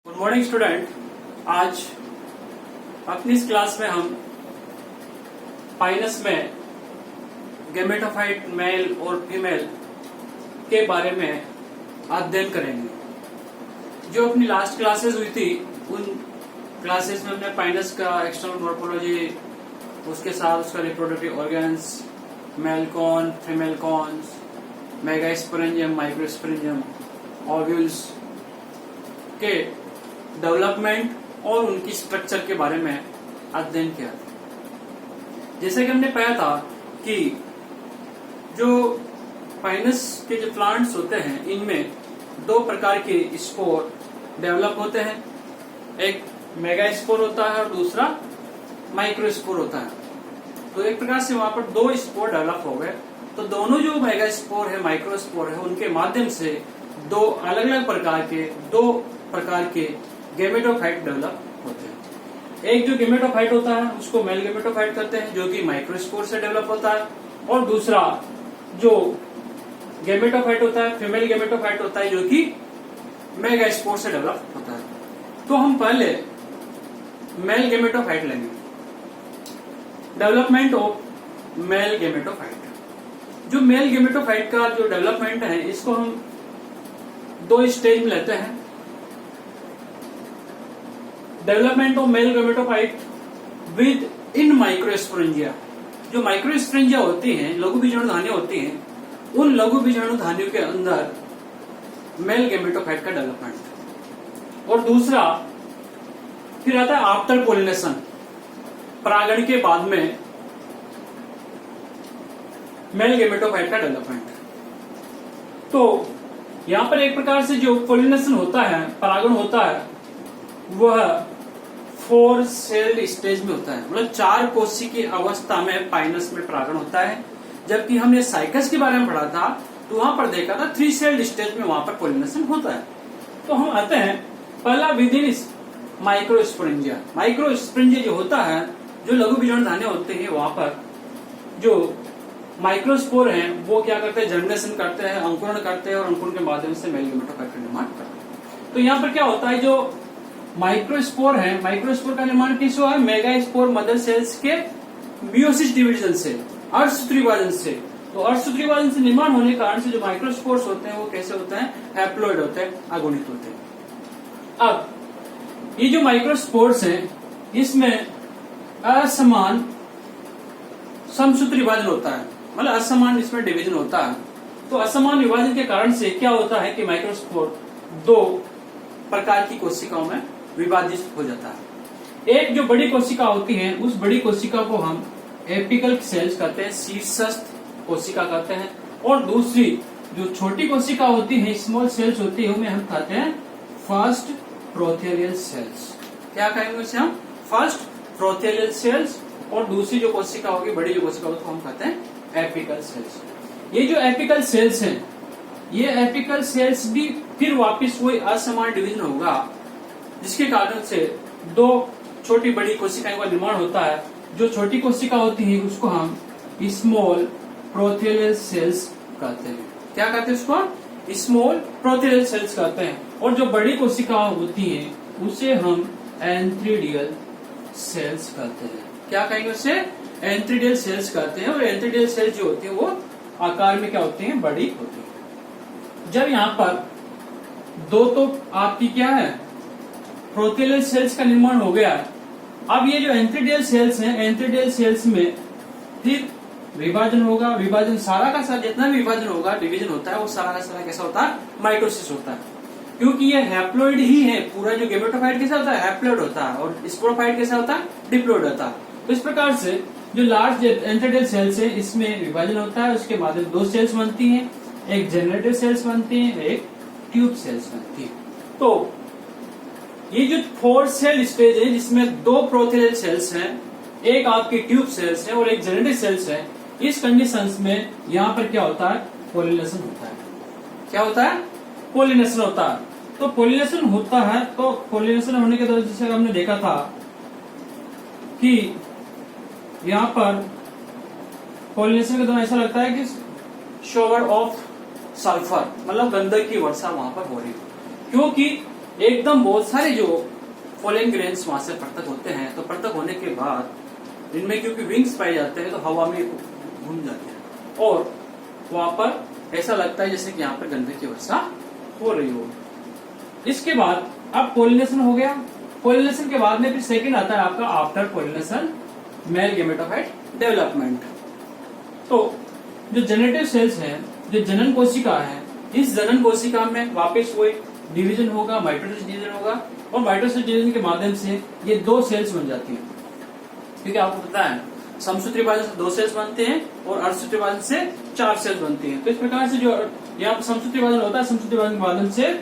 Good morning student. आज अपनी इस क्लास में हम पाइनस में गैमेटोफाइट मेल और फीमेल के बारे में अध्ययन करेंगे। जो अपनी लास्ट क्लासेस हुई थी उन क्लासेस में हमने पाइनस का एक्सटर्नल मॉर्फोलॉजी, उसके साथ उसका reproductive organs, male cone, female cones, megasporangium, microsporangium, ovules के डेवलपमेंट और उनकी स्ट्रक्चर के बारे में अध्ययन किया था। जैसे कि हमने पाया था कि जो पाइनस के जो प्लांट्स होते हैं इनमें दो प्रकार के स्पोर डेवलप होते हैं। एक मेगा स्पोर होता है और दूसरा माइक्रो स्पोर होता है। तो एक प्रकार से वहां पर दो स्पोर डेवलप हो गए। तो दोनों जो मेगा स्पोर है, माइक्रो स्पोर है, उनके माध्यम से दो अलग अलग प्रकार के गैमेटोफाइट डेवलप होते हैं। एक जो गैमेटोफाइट होता है उसको मेल गैमेटोफाइट कहते हैं, जो कि माइक्रोस्पोर से डेवलप होता है, और दूसरा जो गैमेटोफाइट होता है, फीमेल गैमेटोफाइट होता है, जो कि मेगास्पोर से डेवलप होता है। तो हम पहले मेल गैमेटोफाइट लेंगे। Development of male gametophyte. जो मेल गैमेटोफाइट का जो डेवलपमेंट है इसको हम दो स्टेज में लेते हैं। Development of male gametophyte with in microsporangia. जो माइक्रोस्पोरेंजिया होती हैं, लघु बीजाणु धानियां होती हैं, उन लघु बीजाणु धानियों के अंदर मेल गैमेटोफाइट का डेवलपमेंट। और दूसरा फिर आता है आफ्टर पोलिनेशन, परागण के बाद में मेल गैमेटोफाइट का डेवलपमेंट। तो यहां पर एक प्रकार से जो पोलिनेशन होता है, परागण होता है, वह 4 सेल्ड स्टेज में होता है। मतलब 4 कोशिकी की अवस्था में पाइनस में परागण होता है। जबकि हमने साइकस के बारे में पढ़ा था तो वहां पर देखा था 3 सेल्ड स्टेज में वहां पर पोलिनेशन होता है। तो हम आते हैं पहला विद इन माइक्रोस्पोरेंजिया। माइक्रोस्पोरेंजिया जो होता है, जो लघु बीजाणु धान्य होते हैं, वहां पर जो माइक्रोस्पोर हैं वो क्या करते हैं, जर्मिनेशन करते हैं, अंकुरण करते हैं और अंकुरण के माध्यम से मेल गैमेटोफाइट का निर्माण करते हैं। तो यहाँ पर क्या होता है, जो माइक्रोस्पोर है, माइक्रोस्पोर का निर्माण किस हुआ है, मेगास्पोर मदर सेल्स के मियोसिस डिवीजन से, अर्धसूत्री विभाजन से। तो अर्धसूत्री विभाजन से निर्माण होने के कारण से जो माइक्रोस्पोर्स होते हैं वो कैसे होते हैं, हैप्लॉइड होते हैं, अगुणित होते हैं। अब ये जो माइक्रोस्पोर्स हैं इसमें असमान समसूत्री विभाजन होता है, मतलब असमान इसमें डिवीजन होता है। तो असमान विभाजन के कारण से क्या होता है कि माइक्रोस्पोर दो प्रकार की कोशिकाओं में विभाजित हो जाता है। एक जो बड़ी कोशिका होती है उस बड़ी कोशिका को हम एपिकल सेल्स कहते हैं, शीर्षस्थ कोशिका कहते हैं, और दूसरी जो छोटी कोशिका होती है, स्मॉल सेल्स होती है, उन्हें हम कहते हैं फर्स्ट प्रोथेलियल सेल्स। क्या कहेंगे उसे हम, फर्स्ट प्रोथेलियल सेल्स। और दूसरी जो कोशिका होगी, बड़ी जो कोशिका होगी, हम कहते हैं एपिकल सेल्स। ये जो एपिकल सेल्स हैं, ये एपिकल सेल्स भी फिर वापस वही असमान डिवीजन होगा, जिसके कारण से दो छोटी बड़ी कोशिकाओं का निर्माण होता है। जो छोटी कोशिका होती है उसको हम स्मॉल प्रोथेलियल सेल्स कहते हैं। क्या कहते हैं उसको, स्मॉल प्रोथेलियल सेल्स कहते हैं। और जो बड़ी कोशिका होती है उसे हम एंथ्रीडियल सेल्स कहते हैं। क्या कहेंगे उसे, एंथ्रीडियल सेल्स कहते हैं। और एंथ्रीडियल सेल्स जो होती है वो आकार में क्या होती है, बड़ी होती है। जब यहाँ पर दो तो आपकी क्या है, प्रोथेलियल सेल्स का निर्माण हो गया। अब ये जो एंथ्रीडियल सेल्स हैं, एंथ्रीडियल सेल्स में फिर विभाजन होगा। विभाजन सारा का सारा जितना भी विभाजन होगा, डिवीजन होता है, वो सारा का सारा कैसा होता है, माइटोसिस होता है। क्योंकि ये हैप्लॉइड ही है। पूरा जो गैमेटोफाइट कैसा होता है, हैप्लॉइड होता है, और स्पोरोफाइट कैसा होता है, डिप्लॉइड होता है। तो इस प्रकार से जो लार्ज एंथ्रीडियल सेल्स है इसमें विभाजन होता है, उसके बाद दो सेल्स बनती है, एक जनरेटिव सेल्स बनती है, एक ट्यूब सेल्स बनती है। तो ये जो 4 सेल स्टेज है जिसमें दो प्रोथेलियल सेल्स हैं, एक आपकी ट्यूब सेल्स है और एक जेनेटिक सेल्स है, इस कंडीशंस में यहाँ पर क्या होता है, पोलिनेशन होता है। क्या होता है, पोलिनेशन होता है। तो पोलिनेशन होता है, तो पोलिनेशन होने के दौरान जैसे हमने देखा था कि यहाँ पर पोलिनेशन के दौरान ऐसा लगता है कि शॉवर ऑफ सल्फर, मतलब गंधक की वर्षा वहां पर हो रही है। क्योंकि एकदम बहुत सारे जो पोलन ग्रेन्स वहां से पृथक होते हैं, तो पृथक होने के बाद इनमें क्योंकि विंग्स पाए जाते हैं तो हवा में घूम जाते हैं और वहां पर ऐसा लगता है जैसे कि यहाँ पर गंधक की वर्षा हो रही हो। इसके बाद अब पोलिनेशन हो गया। पोलिनेशन के बाद में फिर सेकंड आता है आपका after pollination mail gametophyte development. तो जो जेनेटिव सेल्स है, जो जनन कोशिका है, इस जनन कोशिका में वापस वही डिवीजन होगा, माइटोसिस डिवीजन होगा और माइटोसिस डिवीजन के माध्यम से ये 2 सेल्स बन जाती है। क्योंकि आपको पता है समसूत्री विभाजन से 2 सेल्स बनते हैं और अर्धसूत्री विभाजन से 4 सेल्स बनती हैं। तो इस प्रकार से जो यहाँ पर समसूत्री विभाजन होता है, समसूत्री विभाजन के माध्यम से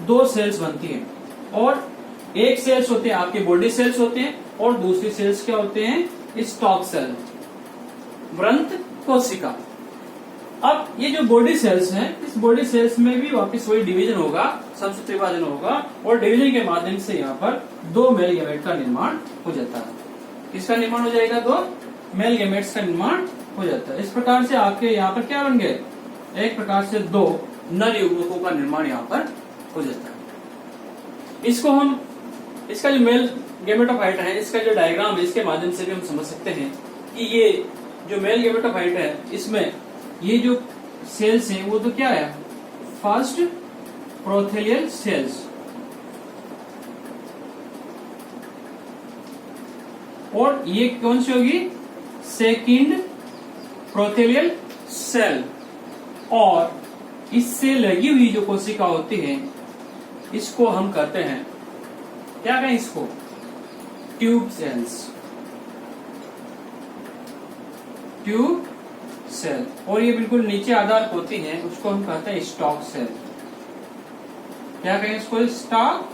2 सेल्स बनती है और एक सेल्स होते हैं आपके बॉडी सेल्स होते हैं और दूसरी सेल्स क्या होते हैं, स्टॉक सेल, व्रंत कोशिका। अब ये जो बॉडी सेल्स हैं, इस बॉडी सेल्स में भी वापस वही डिवीजन होगा, समसूत्री विभाजन होगा और डिवीजन के माध्यम से यहाँ पर 2 मेल गैमेट का निर्माण हो जाता है। किसका निर्माण हो जाएगा, 2 मेल गैमेट्स का निर्माण हो जाता है। इस प्रकार से आपके यहाँ पर क्या बन गए, एक प्रकार से 2 नर युग्मकों का निर्माण यहाँ पर हो जाता है। इसको हम, इसका जो मेल गैमेटोफाइट है, इसका जो डायग्राम है, इसके माध्यम से भी हम समझ सकते हैं कि ये जो मेल गैमेटोफाइट है, इसमें ये जो सेल्स हैं वो तो क्या है, फर्स्ट प्रोथेलियल सेल्स और ये कौन सी होगी, सेकंड प्रोथेलियल सेल। और इससे लगी हुई जो कोशिका होती है इसको हम कहते हैं, क्या कहें इसको, ट्यूब सेल्स, ट्यूब सेल। और ये बिल्कुल नीचे आधार होती है, उसको हम कहते हैं स्टॉक सेल। क्या कहें इसको, स्टॉक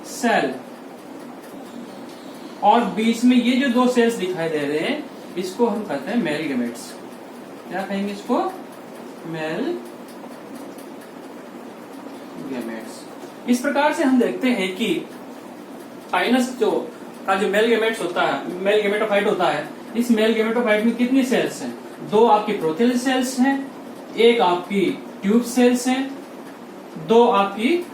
सेल। और बीच में ये जो 2 सेल्स दिखाई दे रहे हैं इसको हम कहते हैं मेल गैमेट्स। क्या कहेंगे इसको, मेल गैमेट्स। इस प्रकार से हम देखते हैं कि पाइनस का जो मेल गैमेट्स होता है, मेल गैमेटोफाइट होता है, इस मेल गैमेटोफाइट में कितनी सेल्स हैं, 2 आपकी प्रोथेलियल सेल्स हैं, 1 आपकी ट्यूब सेल्स हैं, 2 आपकी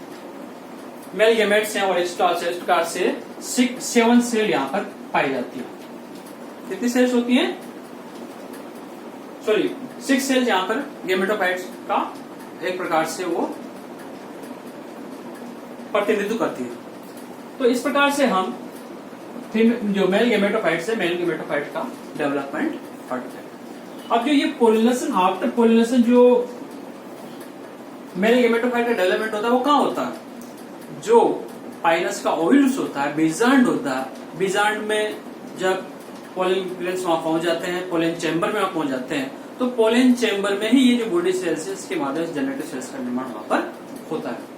मेल गैमेट्स हैं और एक्स्ट्रा सेल्स। प्रकार से 7 सेल यहाँ पर पाई जाती है। कितनी सेल्स होती हैं, सॉरी 6 सेल्स यहाँ पर गैमेटोफाइट्स का एक प्रकार से वो प्रतिनिधित्व करती है। तो इस प्रकार से हम जो मेल गैमेटोफाइट्स है, मेल गैमेटोफाइट का डेवलपमेंट पढ़ते हैं। अब जो ये पोलिनेशन, आफ्टर पोलिनेशन जो मेल गैमेटोफाइट का डेवलपमेंट होता है वो कहाँ होता है, जो पाइनस का ओव्यूल्स होता है, बीजांड होता है, बीजांड में जब पोलन ग्रेन्स वहां पहुंच जाते हैं, पोलन चैम्बर में वहां पहुंच जाते हैं, तो पोलन चैम्बर में ही ये जो बॉडी सेल्स है इसके माध्यम से जेनेटिव सेल्स का निर्माण वहां पर होता है।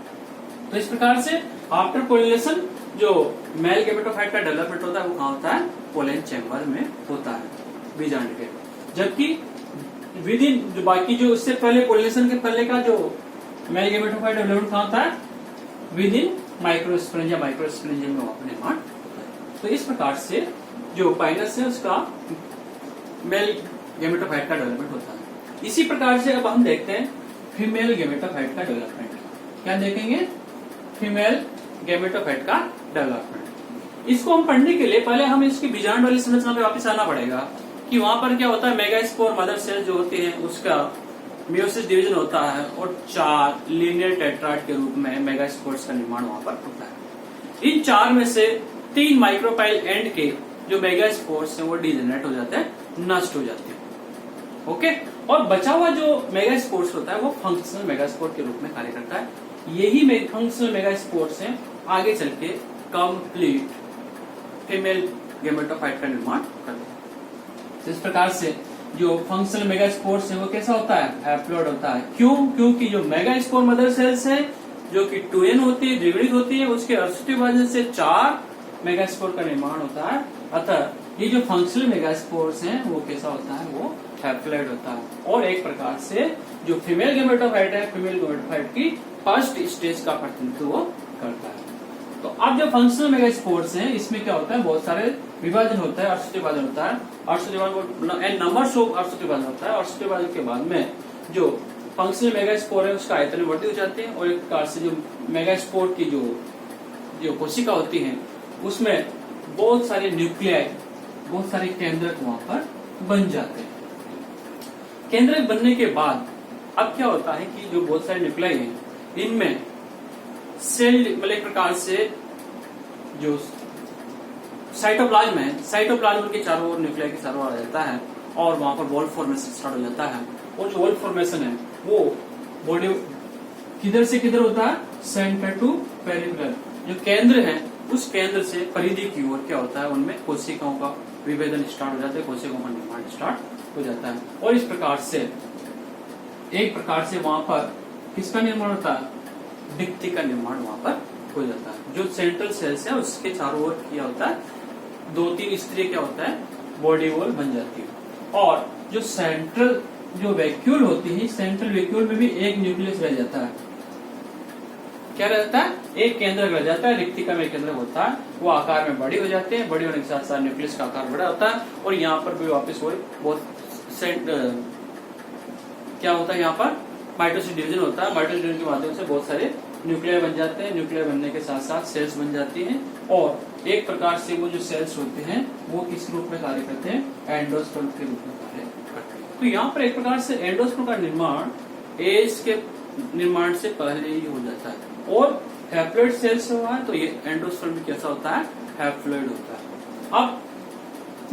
तो इस प्रकार से आफ्टर पोलिनेशन जो मेल गैमेटोफाइट का डेवलपमेंट होता है वो कहाँ होता है, पोलन चैम्बर में होता है बीजांड के। जबकि विद इन जो बाकी जो उससे पहले पोलिनेशन के पहले का जो मेल गैमेटोफाइट डेवलपमेंट कहाँ होता है, विद इन माइक्रोस्पोरेंजिया, माइक्रोस्पोरेंजियम में वहां निर्माण होता है। तो इस प्रकार से जो पाइनस है उसका मेल गैमेटोफाइट का डेवलपमेंट होता है। इसी प्रकार से अब हम देखते हैं फीमेल गैमेटोफाइट का डेवलपमेंट। क्या देखेंगे, फीमेल गैमेटोफाइट का डेवलपमेंट। इसको हम पढ़ने के लिए पहले हम इसकी बीजांड वाली संरचना पे वापस आना पड़ेगा कि वहां पर क्या होता है, मेगास्पोर मदर सेल जो होती है उसका मियोसिस डिवीजन होता है और 4 लीनियर टेट्राड के रूप में मेगास्पोर्स का निर्माण वहां पर होता है। इन 4 में से 3 माइक्रोपाइल एंड के जो मेगास्पोर्स हैं वो डिजेनरेट हो जाते हैं, नष्ट हो जाते हैं। ओके, और बचा हुआ जो मेगास्पोर्स होता है वो फंक्शनल मेगास्पोर के रूप में कार्य करता है। यही फंक्शनल मेगास्पोर्स हैं आगे चल के कंप्लीट फीमेल गैमेटोफाइट का निर्माण करते हैं। इस प्रकार से जो फंक्शनल मेगास्पोर्स है वो कैसा होता है, हैप्लॉइड होता है। क्यों, क्योंकि जो मेगास्पोर मदर सेल्स है जो कि 2n होती है, द्विगुणित होती है, उसके अर्धसूत्री विभाजन से 4 मेगास्पोर का निर्माण होता है। अतः ये जो फंक्शनल मेगास्पोर्स हैं वो कैसा होता है, वो हैप्लॉइड होता है। और एक प्रकार से जो फीमेल गैमेटोफाइट है, फीमेल गैमेटोफाइट की फर्स्ट स्टेज का प्रतिनिधित्व करता है। तो अब जो फंक्शनल मेगास्पोर्स हैं इसमें क्या होता है, बहुत सारे विभाजन होता है, अर्धसूत्री विभाजन होता है। अर्धसूत्री विभाजन एन नंबर्स ऑफ अर्धसूत्री विभाजन होता है। अर्धसूत्री विभाजन के बाद में जो फंक्शनल मेगास्पोर है उसका आयतन में बढ़ती हो जाते हैं, और एक प्रकार से जो मेगास्पोर की जो कोशिका होती है उसमें बहुत सारे न्यूक्लियाई, बहुत सारे केंद्रक वहां पर बन जाते हैं। केंद्रक बनने के बाद अब क्या होता है कि जो बहुत सारे न्यूक्लियाई हैं इनमें सेल मतलब एक प्रकार से जो साइटोप्लाज्म है, साइटोप्लाज्म के चारों ओर न्यूक्लियाई के चारों ओर आ जाता है और वहां पर वॉल फॉर्मेशन स्टार्ट हो जाता है। और जो वॉल फॉर्मेशन है वो बॉडी किधर से किधर होता है, सेंटर टू पेरिफेरल, जो केंद्र है उस केंद्र से परिधि की ओर क्या होता है उनमें कोशिकाओं का विभेदन स्टार्ट हो जाता है, कोशिकाओं का निर्माण स्टार्ट हो जाता है। और इस प्रकार से एक प्रकार से वहां पर किसका निर्माण होता है, डिक्ति का निर्माण वहां पर हो जाता है। जो सेंट्रल सेल्स है उसके चारों ओर क्या होता है, 2-3 स्तरीय क्या होता है, बॉडी वॉल बन जाती है। और जो सेंट्रल जो वैक्यूल होती है, सेंट्रल वैक्यूल में भी एक न्यूक्लियस रह जाता है। क्या रहता है, एक केंद्र रह जाता है, रिक्तिका में केंद्र होता है, वो आकार में बड़ी हो जाते हैं, बड़ी होने के साथ साथ न्यूक्लियस का आकार बड़ा होता है। और यहाँ पर भी वापस वो बहुत क्या होता है, यहाँ पर माइटोसिस डिवीजन होता है। माइटोसिस डिवीजन के माध्यम से बहुत सारे न्यूक्लियर बन जाते हैं, न्यूक्लियर बनने के साथ साथ सेल्स बन जाती हैं। और एक प्रकार से वो जो सेल्स होते हैं वो किस रूप में कार्य करते हैं, एंडोस्पर्म के रूप में कार्य करते हैं। तो यहाँ पर एक प्रकार से एंडोस्पर्म का निर्माण एज के निर्माण से पहले ही हो जाता है। और हैप्लॉइड सेल्स हुआ है तो ये एंडोस्पर्म भी कैसा होता है, हैप्लॉइड होता है। अब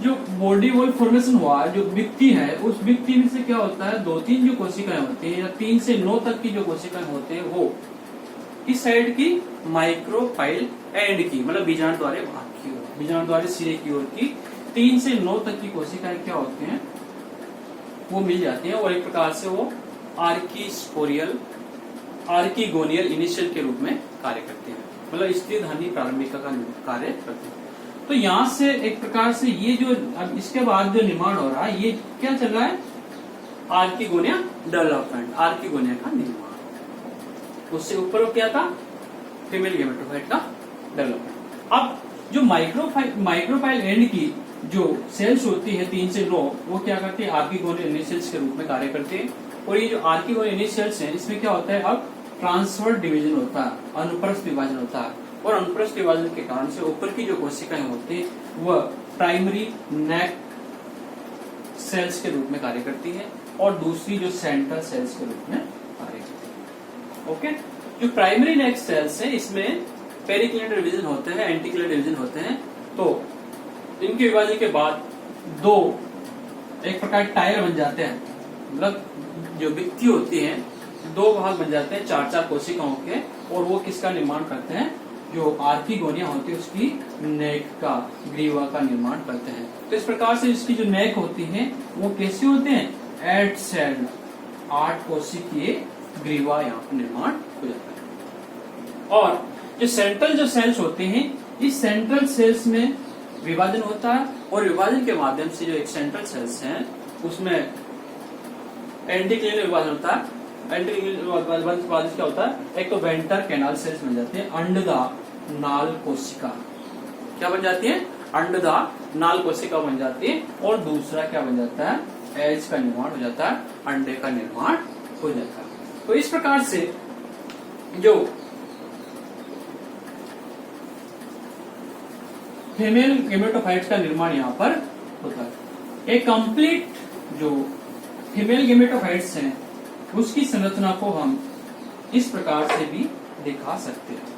जो बॉडी वॉल फॉर्मेशन हुआ, जो भित्ति है, उस भित्ति में से क्या होता है, 2-3 जो कोशिकाएं होती हैं या 3 से 9 तक की जो कोशिकाएं होते हैं वो किस साइड की, माइक्रोपाइल एंड की, मतलब बीजांड द्वारे भाग की ओर, बीजांड द्वारे सिरे की ओर की 3 से 9 तक की कोशिकाएं क्या होती हैं, वो मिल जाती हैं। और एक प्रकार से वो आर्कीस्पोरियल, आर्कीगोनियल इनिशियल के रूप में कार्य करते हैं, मतलब स्त्रीधानी प्रारंभिका का कार्य करते हैं। तो यहाँ से एक प्रकार से ये जो अब इसके बाद जो निर्माण हो रहा है ये क्या चल रहा है, आर्कीगोनिया डेवलपमेंट, आर्कीगोनिया का निर्माण। उससे ऊपर क्या था, फीमेल गेमेटोफाइट का डेवलपमेंट। अब जो माइक्रोपाइल एंड की जो सेल्स होती है 3 से 9, वो क्या करती है, आर्कीगोनियल इनिशियल्स के रूप में कार्य करती है। और ये जो आर्कीगोनियल इनिशियल्स हैं इसमें क्या होता है, अब ट्रांसफर डिवीजन होता है, अनुप्रस्थ विभाजन होता है। और अनुप्रस्थ विभाजन के कारण से ऊपर की जो कोशिकाएं होती है वह प्राइमरी नेक सेल्स के रूप में कार्य करती है और दूसरी जो सेंट्रल सेल्स के रूप में कार्य करती है। ओके, जो प्राइमरी नेक सेल्स है इसमें पेरिक्लिनल डिवीजन होते हैं, एंटीक्लिनल डिवीजन होते हैं। तो इनके विभाजन के बाद 2 एक प्रकार टायर बन जाते हैं, मतलब जो भित्ति होती है 2 भाग बन जाते हैं 4-4 कोशिकाओं के, और वो किसका निर्माण करते हैं, जो आर्कीगोनिया होती है उसकी नेक का, ग्रीवा का निर्माण करते हैं। तो इस प्रकार से इसकी जो नेक होती है वो कैसे होते हैं, 8 सेल, 8 कोशिकीय ग्रीवा यहाँ पर निर्माण हो जाता है। और जो सेंट्रल जो सेल्स होते हैं, इस सेंट्रल सेल्स में विभाजन होता है, और विभाजन के माध्यम से जो एक सेंट्रल सेल्स हैं उसमें एंटीक्लिनल विभाजन होता है। एंटीक्लिनल विभाजन क्या होता है, एक तो वेंटर कैनाल सेल्स बन जाते हैं, अंडदा नाल कोशिका क्या बन जाती है, अंडदा नाल कोशिका बन जाती है। और दूसरा क्या बन जाता है, एज का निर्माण हो जाता है, अंडे का निर्माण हो जाता है। तो इस प्रकार से जो फीमेल गेमेटोफाइट्स का निर्माण यहाँ पर होता है। एक कंप्लीट जो फीमेल गेमेटोफाइट्स हैं उसकी संरचना को हम इस प्रकार से भी दिखा सकते हैं।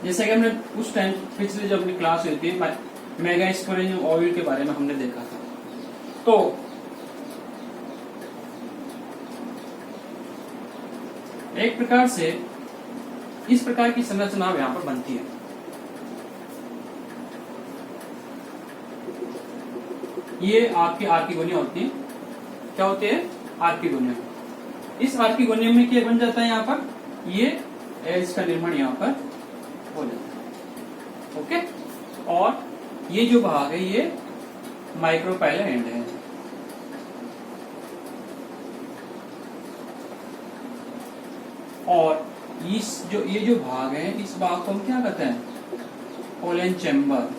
जैसे कि हमने उस टाइम पिछले जब अपनी क्लास हुई थी मेगास्पोरेंजियम ओव्यूल के बारे में हमने देखा था। तो एक प्रकार से इस प्रकार की संरचना यहां पर बनती है। ये आपकी आर्कीगोनिया होती है, क्या होते हैं, आर्कीगोनिया। इस आर्कीगोनियम में क्या बन जाता है, यहाँ पर ये एज का निर्माण यहाँ पर हो जाता है। ओके, और ये जो भाग है ये माइक्रोपाइल एंड है। और ये जो भाग है, इस भाग को हम क्या कहते हैं? Pollen chamber.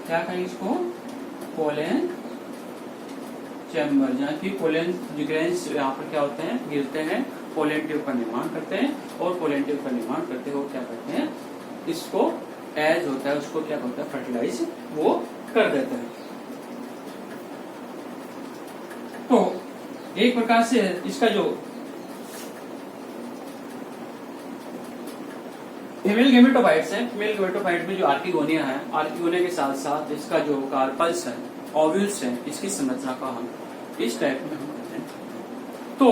क्या कहें इसको? पोलन चैम्बर, जहाँ की पोलन ग्रेन्स यहाँ पर क्या होते हैं? गिरते हैं, पोलन ट्यूब का निर्माण करते हैं, और पोलन ट्यूब का निर्माण करते हुए क्या करते हैं? इसको एज होता है उसको क्या होता है? फर्टिलाइज वो कर देते हैं। तो एक प्रकार से इसका जो फीमेल गेमेटोफाइट्स है, फीमेल गेमेटोफाइट में जो आर्किगोनिया है, आर्किगोनिया के साथ साथ इसका जो कार्पल्स है, ओव्यूल्स है, इसकी संरचना का हम इस टाइप में हम करते हैं। तो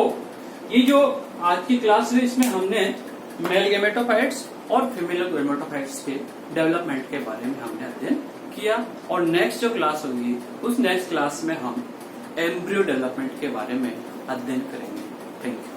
ये जो आज की क्लास है, इसमें हमने मेल गेमेटोफाइट्स और फीमेल गेमेटोफाइट्स के डेवलपमेंट के बारे में हमने अध्ययन किया, और नेक्स्ट जो क्लास होगी उस नेक्स्ट क्लास में हम एम्ब्रियो डेवलपमेंट के बारे में अध्ययन करेंगे। Thank you.